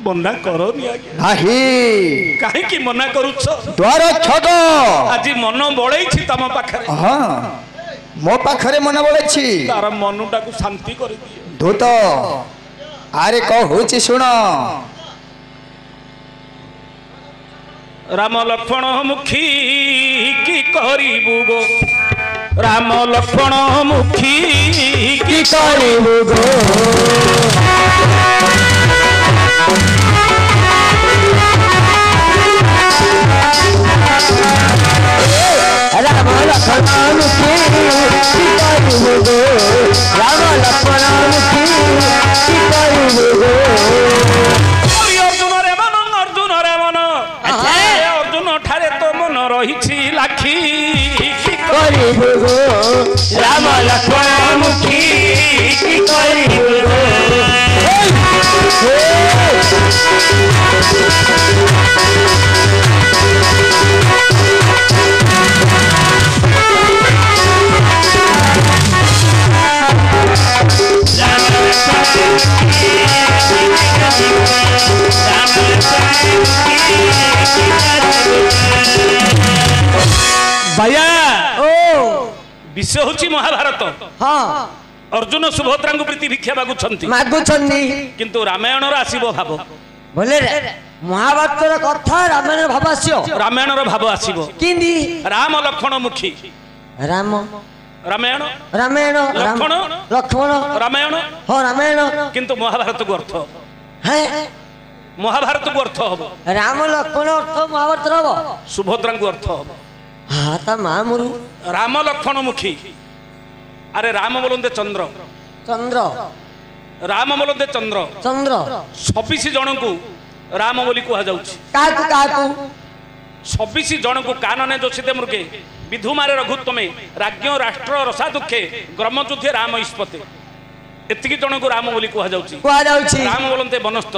मना करनी नहीं कहीं मना करुछ द्वार छद आज मन बड़े तम पाखे हाँ मो पाखरे मन बड़े तार मनुटा को शांति कर दिए दूत आरे कहूची शुण राम लक्ष्मण मुखी की करिबु गो राम लक्ष्मण मुखी की करिबु गो राम लक्ष्मण मुखी की करिबु गो राम लक्ष्मण मुखी की करिबु गो लाखी राम लक्ष्मण मुखी की भैया विषय हूँ महाभारत हाँ अर्जुन सुभद्रा को प्रीति भिक्षा मागुछन्ती किंतु रामायण आसीबो भाव बोले महाभारत कथा रामायण भाव आसियो रामायण भाव आसीबो किंदी राम लक्ष्मण मुखी राम रामायण रामायण लक्ष्मण लक्ष्मण रामायण हाँ रामायण किंतु महाभारत को अर्थ है महाभारत को अर्थ हम राम लक्ष्मण अर्थ महाभारत हम सुभद्रा को अर्थ हम हाँ ता मामुरु राम लक्ष्मण मुखी अरे राम बोलते चंद्र चंद्र राम बोलते चंद्र चंद्र 26 जन को राम बोली कह काकु काकु 26 जन को कानने जोशिते मृगे विधुमारे रघुत्तमे राज्ञ राष्ट्र रसा दुखे ग्रमयुद्धे राम इस्पते एतिकी जन को राम बोली कह राम बोलते वनस्थ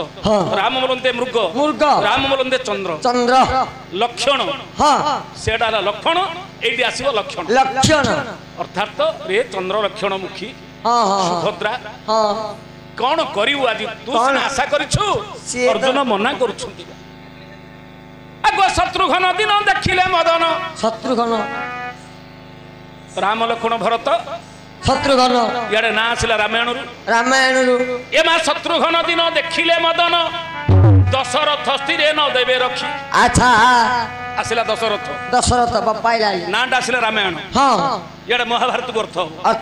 राम बोलते मृग मृग राम बोलते चंद्र चंद्र लक्षण हाँ सेटा लक्षण ये आसो लक्षण लक्षण अर्थात रे चंद्र लक्षण मुखी हाँ सुभद्रा हाँ कौन करिवु आज तू आशा करिछु अर्जुन मना करूछु आगो शत्रुघ्न दिन देखिले मदन शत्रुघ्न राम लक्ष्मण भरत शत्रुघ्न यारे ना आसिला रामायण ए मा शत्रुघ्न दिन देखिले मदन दशरथ स्थिरे न देवे रखी अच्छा आसिला दशरथ पाइला नाटा आसिला रामायण हाँ यारे महाभारत को अर्थ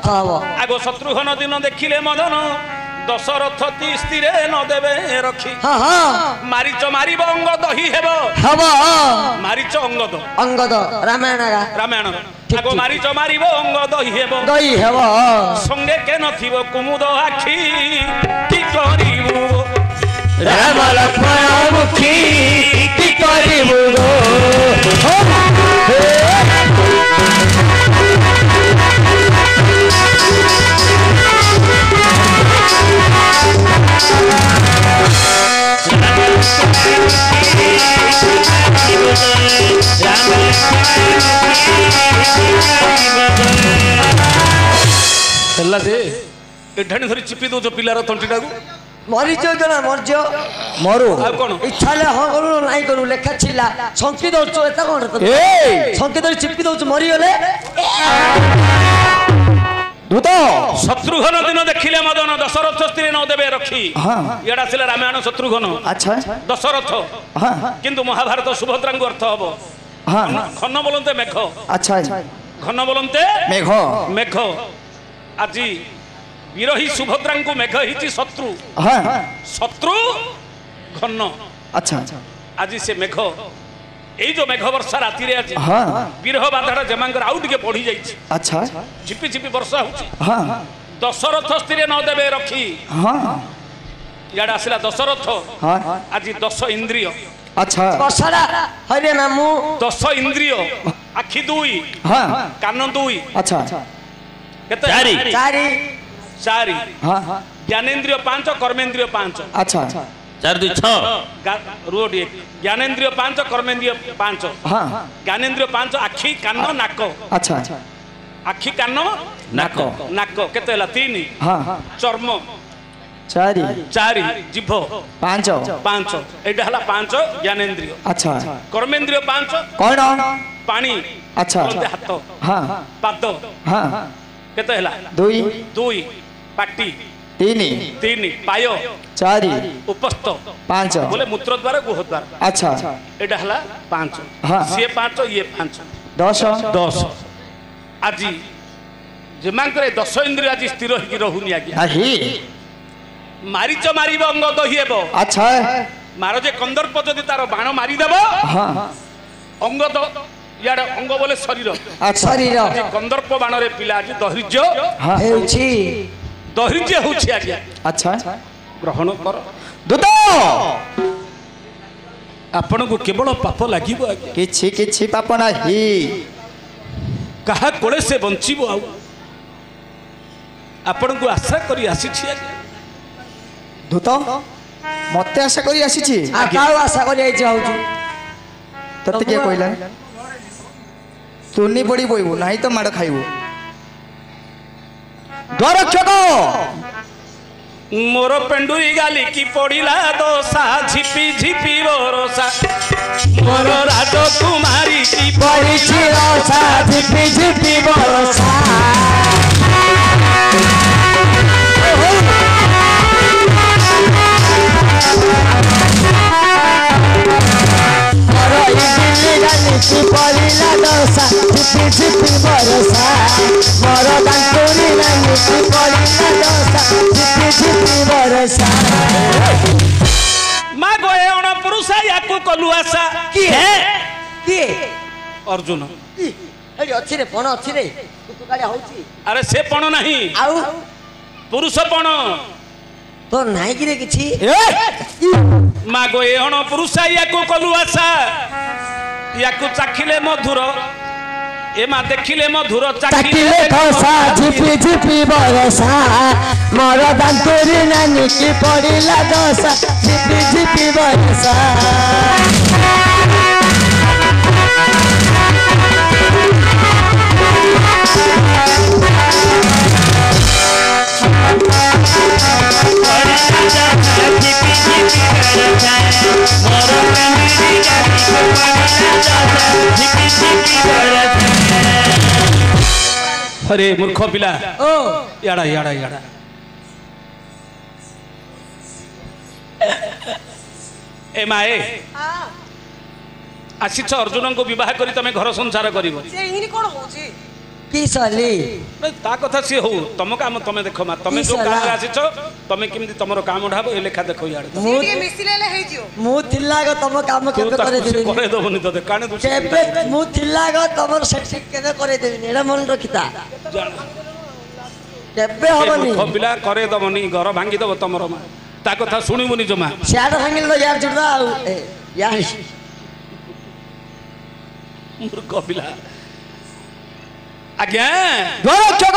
हबो आगो शत्रुघ्न दिन देखिले मदन दशरथ स्थिरे न देवे रखी हाँ हाँ मारीच मारिब अंगद ही हेबो हबो मारीच अंगद रामायण आगो मारीच मारिब अंगद ही हेबो दही हेबो संगे के नथिबो कुमुद आखी की करिवु राम लक्ष्मण मुखी की करिवु एठाणी धरी चिपी दौच पिलार तंटीटा मरीच जना मर्ज मरु कौन इच्छा हाँ करू नाई करू लेखा छिला संकी दौच एता कौन संकी धरी चिपी दौच मरीगले दूत शत्रुघ्न दिन देखिले मदन दशरथ स्त्री न देवे रखी इड़ा आसिला रामायण शत्रुघ्न अच्छा दशरथ किंतु महाभारत सुभद्रा को अर्थ हम खन बोलते मेघ अच्छा घन बोलते मेघ आज विरही सुभद्रा को मेघ ही शत्रु शत्रु घन अच्छा आज से मेघ এই যে মেঘ বর্ষা রাতে রে আজি বিরহ বাধাটা জমাঙ্কর আউ টিকে পড়ি যাইছি আচ্ছা ঝিপি ঝিপি বর্ষা হচ্ছে দশরথ স্ত্রী ন দেবে রখি ইয়াডা আসিলা দশরথ আজি 10 ইন্দ্রিয় আচ্ছা বর্ষাটা হইরে মামু 10 ইন্দ্রিয় আখি 2 কান 2 আচ্ছা কেতে 4 জ্ঞানেন্দ্রিয় 5 কর্মেন্দ্রিয় 5 আচ্ছা 4 2 6 रोड ज्ञानेन्द्रिय 5 कर्मेन्द्रिय 5 ज्ञानेन्द्रिय 5 आखि कान नाक अच्छा आखि कान नाक नाक केते हला 3 चर्म चारि चारि जिभ पांच पांच एटा हला पांच ज्ञानेन्द्रिय अच्छा कर्मेन्द्रिय पांच कौन पानी अच्छा हाथ हाँ पाद हाँ केते हला दुई दुई पाटी तीन तीन पाय चारि उपस्थ पांच बोले मूत्र द्वार गुह द्वार अच्छा एटा हला पांच हाँ सी पांच ये पांच दस दस आज जेमांकरे दश इंद्रिय आज स्थिर होगी रहुनी आज्ञा मारीच मारिब अंग दहिएब अच्छा मार जे कंदर्प जदि तार बाण मारिदेब हाँ अंग द यार अंग बोले शरीर शरीर कंदर्प बाण रे पिला आज धैर्य हेउछि धैर्य होछि आज्ञा अच्छा ग्रहण कर दूत आपण को केवल पाप लागिबो आज्ञा किछि किछि पाप नाही कहा कोले से बंचिबो आ आपण को आशा करी आसी छी आज्ञा दूत मते आशा करी आसी छी काउ आशा करी आइछि आउछु तते के कहला तुनी पड़ी बोइबू नाही तो माड़ खाइबू द्वारक्षक मोर पेंडुरी गाली की पड़िला दोसा झिपी झिपी बरसा मोर राजकुमारी की पड़िछि रोसा झिपी झिपी बरसा पड़िला दोसा झिपी झिपी बरसा मोर दांतुरी रानी की पड़िला दोसा झिपी झिपी बरसा माँ गोए अण पुरुषा याकू कलु आशा किए अर्जुन एडी अछि रे पण अछि रे तू काली होउछि अरे से पण नाही आउ पुरुष पण तो नाही कि रे किछि माँ गोए अण पुरुषा याकू कलु आशा याकू चाखिले मधुर ए माँ देखिले मधुर चाखिले खसा झिपी झिपी बरसा मोर दांतुरी नानी की पड़िला दोसा झिपी झिपी बरसा अरे मूर्ख पिला ओ याड़ा याड़ा याड़ा ए माए आसीछ अर्जुन को विवाह करी तमे घर संसार करिवो से इनी कोन होछि की सली ता कथा सी हो तम काम तमे देखो मा तमे जो काम आसीछ तमे किमती तमरो काम ढाबो ए लेखा देखो यार मु मिसिलेले हे जियो मु थिल्ला ग तम काम केबे करे देबी करे दबनी तो काने दु केबे मु थिल्ला ग तमर सेट केबे करे देबी एडा मन रखिता केबे होबनी खबिला करे दबनी घर भांगी दब तमरो मा ता कथा सुनिमुनी जमा सियाड भांगिल लो यार जुडा यार मूर्ख पिला आज्ञा द्वारक्षक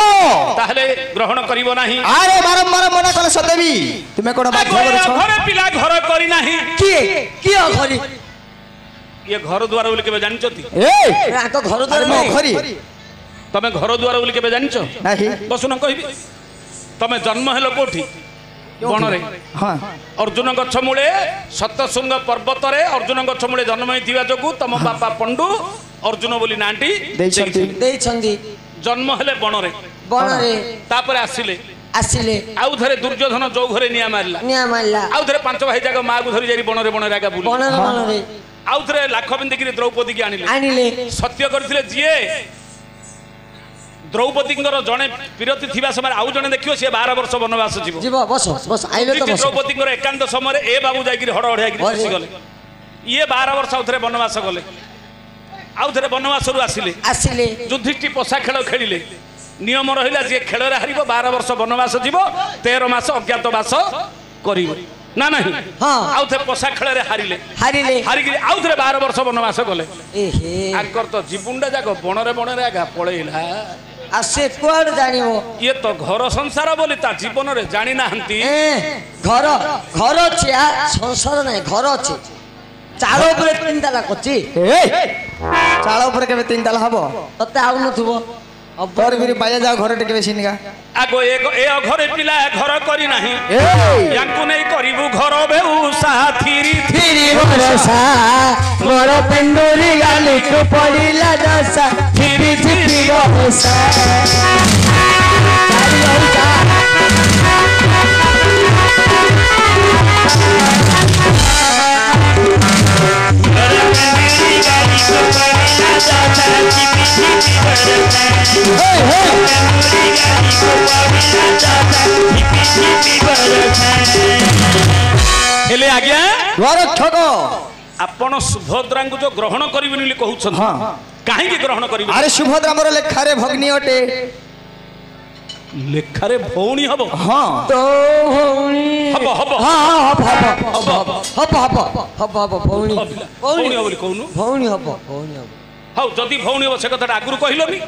ताहले ग्रहण करिवो नाही अरे बारंबार मना कले सदेवी तुमे कोन बाध्य करछ घर पिला घर करी नाही किए घरी ये घर द्वार बोली केबे जानछती ए आको घर द्वार मो घरी तमे घर द्वार बोली केबे जानछ नाही बसुन कहबी तमे जन्म हेलो कोठी बण रे हां अर्जुन गछ मूले सतसुंग पर्वत रे अर्जुन गछ मूले जन्म हिथिबा जगु तम बापा पंडु अर्जुन बोली नांटी देई छंदी जन्म हेले बण रे तापर आसिले आउ धरे दुर्योधन जो घरे निया मारला आउ धरे पांच भाई जाग मां को धरि जाई बण रे रागा बुली आउ धरे लाख बिंदी की द्रौपदी की आनिले सत्य करथिले जिए द्रौपदी जड़े विरति थिबा समय आउ जड़े देखियो से 12 वर्ष वनवास जीव बस बस आइले तो द्रौपदी एकांत समय ए बाबू जाई हड़हड़िया बसी गले ये 12 वर्ष आउथरे वनवास गले आउथरे वनवास रु आसिले युधिष्ठिर पोषा खेल खेलिले नियम रहिला जे खेल रे हारिबो 12 वर्ष वनवास जीव 13 मास अज्ञातवास करिवो ना नहीं हां आउथे पोषा खेल रे हारिले हारिगिरी आउथरे 12 वर्ष वनवास गले एहे आकर तो जीवुंडा जाको बण रे आगा पळेइला आसे कोड जानिबो ये तो घर संसार बोली ता जीवन रे जानि नाहंती घर घर छिया संसार नै घर अछि चाळ ऊपर 3 ताला कोची ए चाळ ऊपर केबे 3 ताला हबो तते आउ नथुबो तोर भी बाया जाओ घर टेके बेसी निका आगो ए घरे पिला घर करी नाही यांकु नहीं करिबु घर बेउ साथीरी फिरी भरोसा मोर पेंडुरी गाली को पड़िला दशा फिरी फिरी भरोसा हेले आज्ञा रक्षक आपण सुभद्रा को जो ग्रहण करिबनि कहउछन काहे के ग्रहण करिबि अरे सुभद्रा मोर लेखारे भगनी अटे लेखारे भौणी हबो हां तो भौणी हबो हबो हां हब भौणी भौणी बोली कहनु भौणी हब हाउ जदी भौणी हो से कथटा आगुर कहिलोनी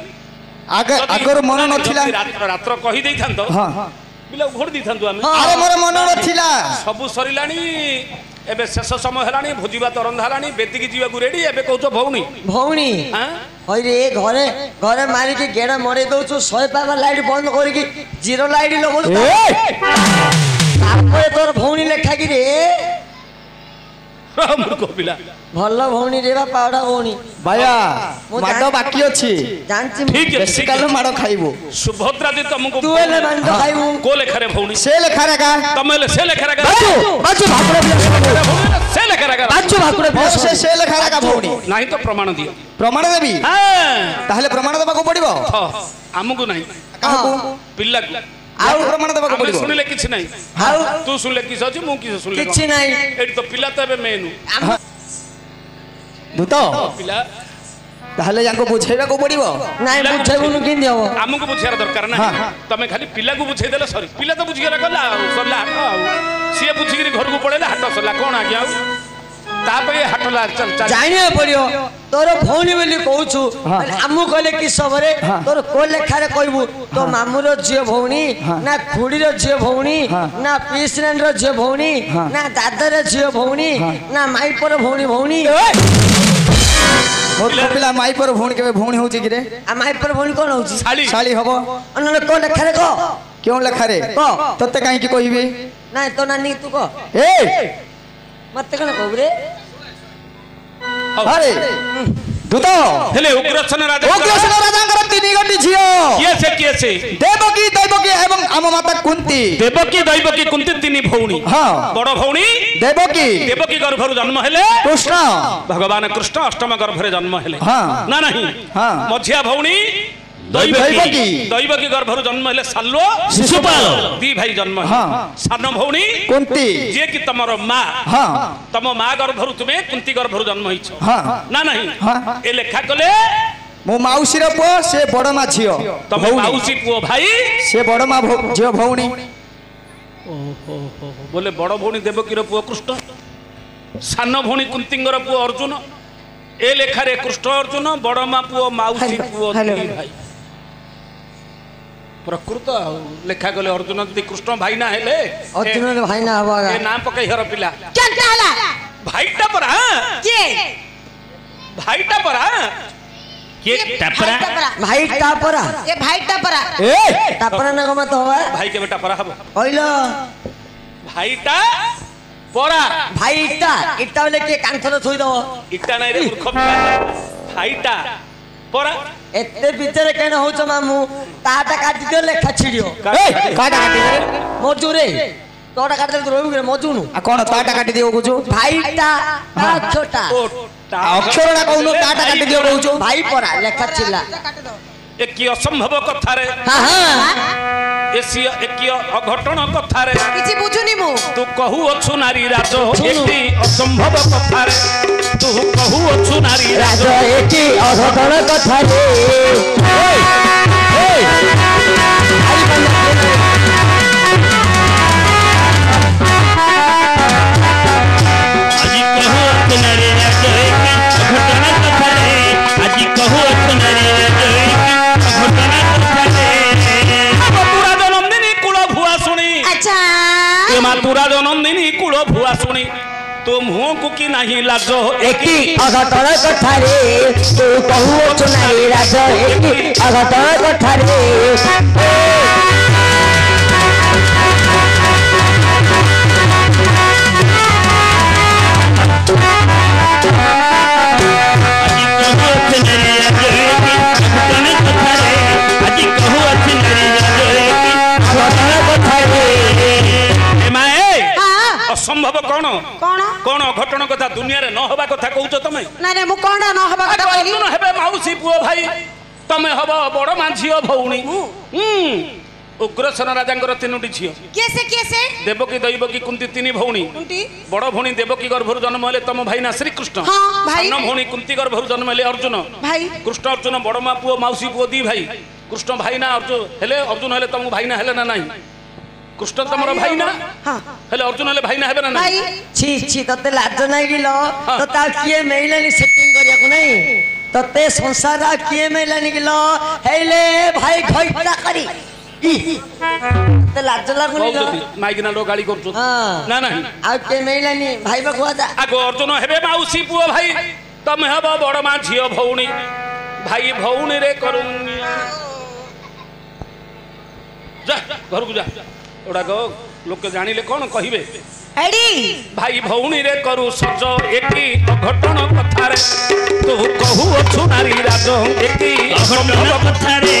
आगर मन नथिला रात्र कहि देई थांतो हां बिला घोड़ दी थांतो आमे अरे मोर मन नथिला सब सरिलानी एबे शेष समय हलानी भोजीबा तो रंधा हलानी बेदी की जीवा रेडी एबे कहतो भौणी भौणी हां अरे घरे घरे मारी के गेड़ा मरे दउछु 100 पावर लाइट बंद करी की जीरो लाइट लगो तापर तोर भौणी लेखा की रे मूर्ख पिला भल्ल भौणी रे बा पावडा भौणी भाया माडो बाकी अछि जानछि ठीक है बेसी कालो माडो खाइबो सुभद्रा दी तुमको तू एले मांडो खाइबू को लेखारे भौणी से लेखारे का तमेले से लेखारे का बाजू भाकुरे बिया से लेखारे का बाजू भाकुरे बिया से लेखारे का भौणी नाही तो प्रमाण दियो प्रमाण देबी हां ताहले प्रमाण देबा को पड़िबो हमको नाही काहू पिल्ला आउ प्रमाण देबा को हम पड़िबो सुनिले किछ नाही आउ तू सुनिले किछ अछि मु किछ सुनिले किछि नाही एडी तो पिल्ला तो एबे मेनु दूत पिल्ला ताहले याको बुझेबा को पड़िबो नाही बुझेबुनु किन दियो हमको बुझियार दरकार ना तमे खाली पिल्ला को बुझे देले सरी पिल्ला तो बुझियार गला सरला हाट सिए बुझिगिरी घर को पड़ेला हाट सरला कोन आ गया तापे हाटला चल चल जाने पड़ियो तोर भौणी बोली कहूछु हमु कहले कि सबरे तोर को लेखा रे कहबू तो मामू रो जियो भौणी ना खुड़ी रो जियो भौणी ना पीसरन रो जियो भौणी ना दादा रो जियो भौणी ना माई पर भौणी भौणी मोर पिला माई पर भौणी केबे भौणी होची कि रे आ माई पर भौणी कोन होची साली साली हबो अनले को लेखा रे को क्यों लेखारे तते काहे की कहिबे ना तो नानी तू को ए मत कने कहबरे अरे दूत हेले उग्रसेन राजा राजांकर तीन गंडी झियो किए से देवकी एवं आम माता कुंती देवकी कुंती तीन भौणी हां बड़ भौणी देवकी गर्भरु जन्म हेले कृष्ण भगवान कृष्ण अष्टम गर्भरे जन्म हेले हां ना नहीं हां मझिया भौणी दैवकी गर्भरु जन्म हेले साल्व शिशुपाल दी भाई जन्म हां सान भौणी कुंती जे कि तमरो मां हां तम मां गर्भरु तुमे कुंती गर्भरु जन्म हिछ हां ना नहीं हां ए लेखा कले मो माउसी रो पो से बड़ मा झियो तम माउसी पुओ भाई से बड़ मा झियो भौणी ओहो बोले बड़ भौणी देवकी रो पुओ कृष्ण सान भौणी कुंतींगर पुओ अर्जुन ए लेखारे कृष्ण अर्जुन बड़ मा पुओ माउसी पुओ भाई प्रकृत लेखा गले अर्जुन दि कृष्ण भाई ना हेले अर्जुन भाई ना हवा ए नाम पकई हर पिला केनता हला भाईटा परा के भाईटा परा के टापरा भाई टापरा ए भाई टापरा ए टापरा ना मत होवा भाई के बेटा परा हबो होइलो भाईटा परा भाई इटा बोले के कांथर थोई दो इटा नै रे मूर्ख पिला भाईटा परा एते भीतर केन होछ मामू ताटा काटी दे लेखा छिडियो ए काटा काटी रे मजूरे तोटा काट दे रोबी रे मजूनु आ कोन ताटा काटी दियो कुछु भाईटा छोटा अक्षर ना कहूनो ताटा काटी दियो कहूछु भाई परा लेखा छिला ए की असंभव कथा रे हां हां एसी एकी अघटन कथा रे किछि बुझुनी मु तू कहू अछु नारी राजो एटी असंभव कथा रे तू कहू अछु नारी राज राजो एटी अघटन कथा रे ए आई बंदा আজি कहू अछु नारी राजो एटी अघटन कथा रे আজি कहू अछु नारी राजो एटी अघटन कथा रे मातुरा जनमदिनी कुल भुआ सुनी अच्छा ए मातुरा जनमदिनी कुल भुआ सुनी ତୋ ମୁହଁକୁ କି ନାହିଁ ଲାଜ ଏକି ଅଘଟଣ କଥାରେ ତୁ କହୁଅଛୁ ନାହିଁ ରାଜ ଏକି ଅଘଟଣ କଥାରେ असंभव कौन कौन कौन घटन कथा दुनिया रे न हबा कथा कहउछ तमे ना रे मु कोन न हबा कथा कहली अर्जुन हेबे माउसी पुओ भाई तमे हब बड़ मांझियो भौणी उग्रसेन राजांकर तीनोटी झियो कैसे देवकी दैवकी कुंती तीन भौणी बड़ भौणी देवकी गर्भरु जन्म हेले तम भाई ना श्री कृष्ण हां भाई सान भौणी कुंती गर्भरु जन्म हेले अर्जुन भाई कृष्ण अर्जुन बड़ मा पुओ माउसी पुओ दी भाई कृष्ण भाई ना अर्जुन हेले तम भाई ना हेले ना नहीं कृष्ण तमर भाई ना हेले अर्जुन हेले भाई ना हेबे ना भाई छी तते लाज नाही गिलो तो ता किए मेइलानी सेटिंग करिया को नहीं तते संसार किए मेइलानी गिलो हेले भाई खइटा करी ते लाज लागुनी लो माइकना लो गाली करछु ना नहीं आ के मेइलानी भाई बखुआ जा आगो अर्जुन हेबे माउसी पुओ भाई तमे हब बड़ मा झियो भौणी भाई भौणी रे करुनी जा घर को जा ओडा गो लोक जानिले कोन कहिबे एडी भाई भौणी रे करू सज एकी अघटन कथा रे तू कहू अछु नारी राज एकी अघटन कथा रे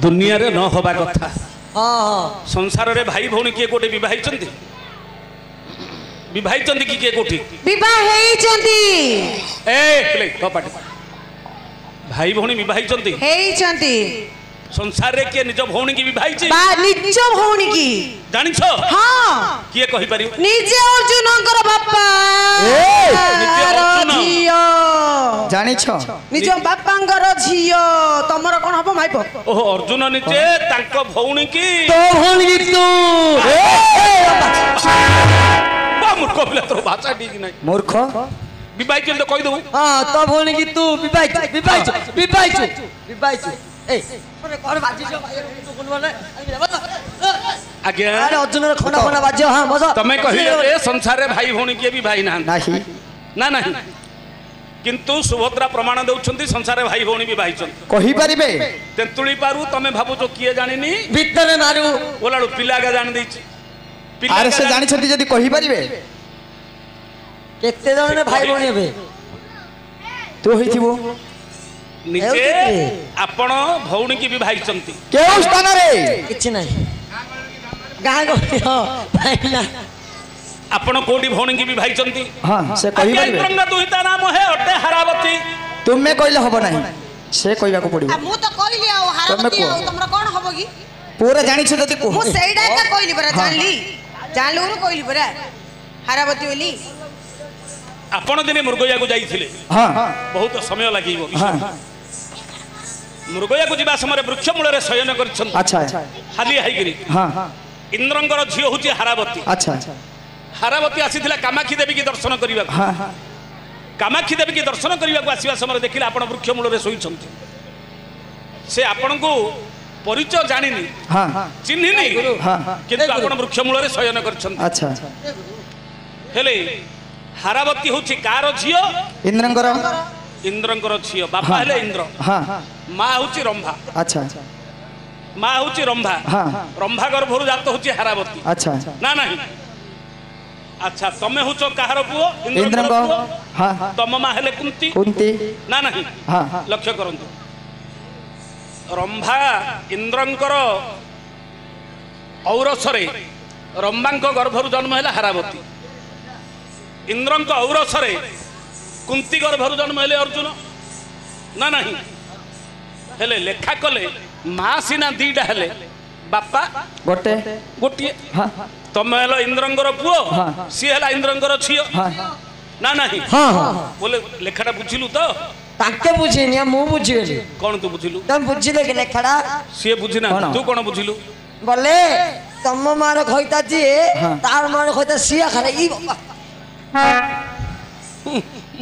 दुनिया रे न होबा कथा संसार रे भाई भौणी किए कोटे विवाहिचंती कि किए कोठी विवाह हेइचंती ए प्ले तो पाटी भाई भौणी विवाहिचंती संसार रे किए निज भौणी की विवाहिची बा निज भौणी की जानिछो हां किए कहि पारियो निजे अर्जुनकर बापा निजे अर्जुन झियो जानिछो निज बापांकर झियो तमर कोन हबो माइप ओहो अर्जुन निजे तांको भौणी की तो भौणी की तू बा मूर्ख पिला तो भाषा ठीक नहीं मूर्ख विवाहित तो कहि दऊ हां तो भौणी की तू विवाहित ए कोने कोन बाजी जो भाई तू कोन बोले आज्ञा अरे अर्जुन रे खना खना बाजियो हां बस तमे कहिले ए संसार रे भाई भौणी के भी भाई ना नाही ना नहीं किंतु सुभद्रा प्रमाण दउछंती संसार रे भाई भौणी भी भाईचंती कहि परिबे तेंतुली पारू तमे भाबु जो किए जानिनी भीतर मारू ओलाडू पिला का जान देछि आरे से जानि छथि जदी कहि परिबे केते जण रे भाई भौणी हेबे तू होइथिबो निजे आपण भौणी की भी भाईचंती केउ स्थान रे किछ नाही गां गो भाई ना आपण कोडी भौणी की भी भाईचंती हां से कहि परिबे इंद्रंग दुहिता नाम है अटे हरावती तुमे कइले हबो नाही से कहिबा को पड़िबो मु तो कहली आ हारवती आ तमरा कोन हबो की पूरा जानि छ जदी को मु सेइडा का कहली बरा जानलु रे कहली बरा हारवती बोली आपण दिने मुर्गया को जाईथिले हां बहुत समय लागिबो हां मुर्गया को जीवा समय वृक्ष मूल रे शयन करछन अच्छा हाली हाइगिरी हां इंद्रंगर झियो होची हरावती अच्छा हरावती आसीथिला कामाक्षी देवी की दर्शन करिबा हां हां कामाक्षी देवी की दर्शन करिबा को आसीबा समय देखिले आपण वृक्ष मूल रे सोइछंती से आपण को परिचय जानिनी हां चिन्हिनी हां किंतु आपण वृक्ष मूल रे शयन करछन अच्छा हेले हरावती होची कार झियो इंद्रंकर झियो बापा हेले इंद्र हां मां होची रंभा अच्छा मां होची रंभा हां रंभा गर्भरु जात होची हरावती अच्छा ना नहीं अच्छा तमे होचो काहार पुओ इंद्रंकर हां तम मां हेले कुंती ना नहीं हां लक्ष्य करंतु रंभा इंद्रंकर औरसरे रंभांक गर्भरु जन्म हेला हरावती इंद्रंक औरसरे कुंती गर्भरु जन्म हेले अर्जुन ना नहीं हेले लेखा कले मां सिना दीडा हेले बापा गोटे गोटिए हां तमे हेलो इंद्रंकर पुओ सी हेला इंद्रंकर छियो हां ना नहीं हां बोले लेखाटा बुझिलु तो ताके बुझिनी मु बुझिली कौन तू बुझिलु तुम बुझिले के लेखाड़ा सी बुझिना तू कौन बुझिलु बोले ତମ ମାର ଖଇତା ଯିଏ ତାର ମାର ଖଇତା ସିଏ ଖାରେ ଇ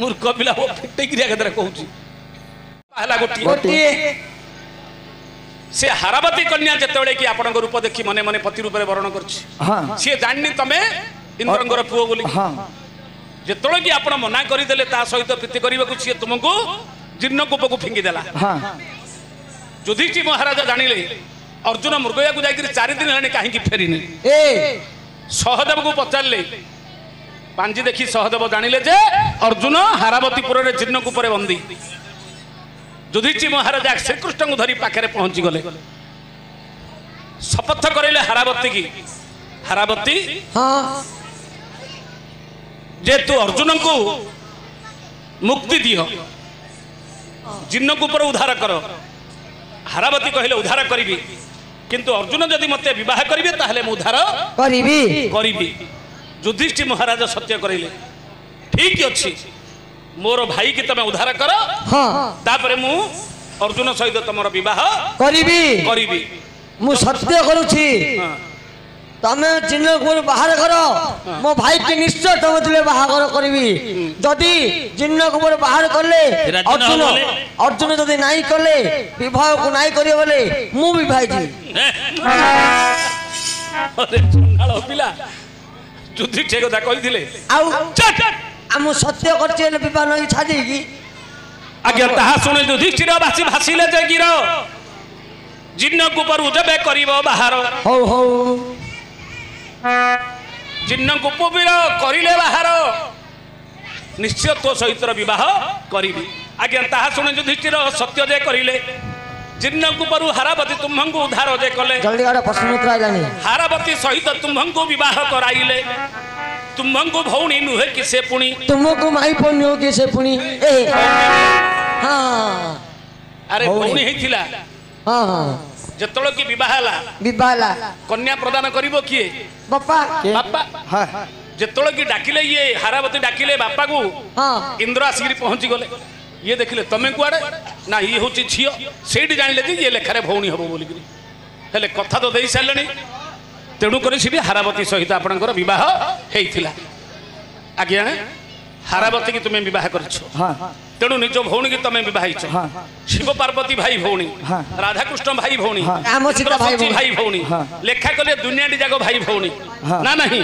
ମୂର୍ଖ ପିଲା ଫିଟେଇକିରି କେତେରେ କହୁଛି ହେଲା ଗୋଟିଏ ସେ ହାରାବତୀ କନ୍ୟା ଯେତେବେଳେ କି ଆପଣଙ୍କ ରୂପ ଦେଖି ମନେ ମନେ ପତି ରୂପରେ ବରଣ କରୁଛି ସିଏ ଜାଣିନି ତମେ ଇନ୍ଦ୍ରଙ୍କର ପୁଅ ବୋଲି ଯେତେବେଳେ କି ଆପଣ ମନା କରିଦେଲେ ତା ସହିତ ପ୍ରୀତି କରିବାକୁ ସିଏ ତୁମକୁ ଜୀର୍ଣ୍ଣ କୂପକୁ ଫିଙ୍ଗିଦେଲା ଯୁଧିଷ୍ଠିର ମହାରାଜ ଜାଣିଲେ ଅର୍ଜୁନ ମୃଗୟାକୁ ଯାଇକରି 4 ଦିନ ହେଲାଣି କାହିଁକି ଫେରିନି ସହଦେବକୁ ପଚାରିଲେ ପାଞ୍ଜି ଦେଖି ସହଦେବ ଜାଣିଲେ ଯେ ଅର୍ଜୁନ ହାରାବତୀପୁରରେ ଜୀର୍ଣ୍ଣ କୂପରେ ବନ୍ଦୀ ଯୁଧିଷ୍ଠିର ମହାରାଜ ଶ୍ରୀକୃଷ୍ଣଙ୍କୁ ଧରି ପାଖରେ ପହଞ୍ଚି ଗଲେ ଶପଥ କରିଲେ ହାରାବତୀ କି ହାରାବତୀ ଯେ ତୁ ଅର୍ଜୁନଙ୍କୁ ମୁକ୍ତି ଦିଅ ଜୀର୍ଣ୍ଣ କୂପର ଉଦ୍ଧାର କର ହାରାବତୀ କହିଲେ ଉଦ୍ଧାର କରିବି କିନ୍ତୁ ଅର୍ଜୁନ ଯଦି ମତେ ବିବାହ କରିବେ ତାହେଲେ ମୁଁ ଉଦ୍ଧାର କରିବି ଯୁଧିଷ୍ଠିର ମହାରାଜ ସତ୍ୟ କରିଲେ ଠିକ ଅଛି मोर भाई की तमे उद्धार कर तापरे मु अर्जुन सहित तमर विवाह करीबी मु सत्य करूछी तमे जिन्न को बाहर करो मो भाई के निश्चय तमे दिले बाहर करीबी जदी जिन्न को बाहर करले अर्जुन जदी नाही करले विवाह को नाही करियो बोले मु भी भाई जी अरे चुनाळो पिला जुद्धि ठे कथा कहि दिले आउ हम सत्य करछे विवाह नहीं छादी की आज्ञा ताहा सुने युधिष्ठिर भासी भासीले जे गिर जिन्न कुपर उजबे करिवो बाहर हो हो जिन्न कुपबीर करिले बाहर निश्चय तो सहित विवाह करिबी आज्ञा ताहा सुने युधिष्ठिर सत्य जे करिले जिन्न कुपर हारावती तुम्हंगु उद्धार जे कले जल्दी आडा प्रश्न उत्तर आइलानी हारावती सहित तुम्हंगु विवाह कराइले तुमको भौणी नुहे कि से पुणी तुमको माई पुणी हो कि से पुणी ए हां अरे भौणी हेतिला हां जतलो कि विवाहला कन्या प्रदान करिवो किए बापा हां जतलो कि डाकिले ये हारावती डाकिले बापा को हां इंद्र आसिरी पहुंची गले ये देखिले तमे कुआडे ना ये होची छियो सेठी जानिले जे ये लेखारे भौणी हबो बोली कि हेले कथा तो देई सालनी तेणु कर हारावती सहित आपणकर विवाह होता आज्ञा हारावती की तुम्हें विवाह कर तेणु निज भौणी की तुम्हें विवाह शिव पार्वती भाई भौणी राधाकृष्ण भाई भौणी भाई भौणी लेखा कले दुनिया जाक भाई भौणी ना नहीं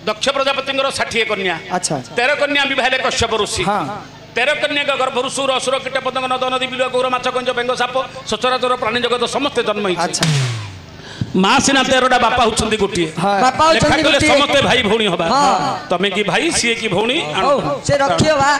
दक्ष प्रजापति 60 कन्या 13 कन्या विवाह कश्यप ऋषि 13 कन्या गर्भरु सुर असुर कीट पतंग नद नदी बिलुआ गौर माछ कंज बेंग साप सचराचर प्राणी जगत समस्ते जन्म माँ सीना 13टा बापा होचंदी गोटिए समस्ते भाई भौणी हबा तमे की भाई सीए की भौणी से रखियो बा।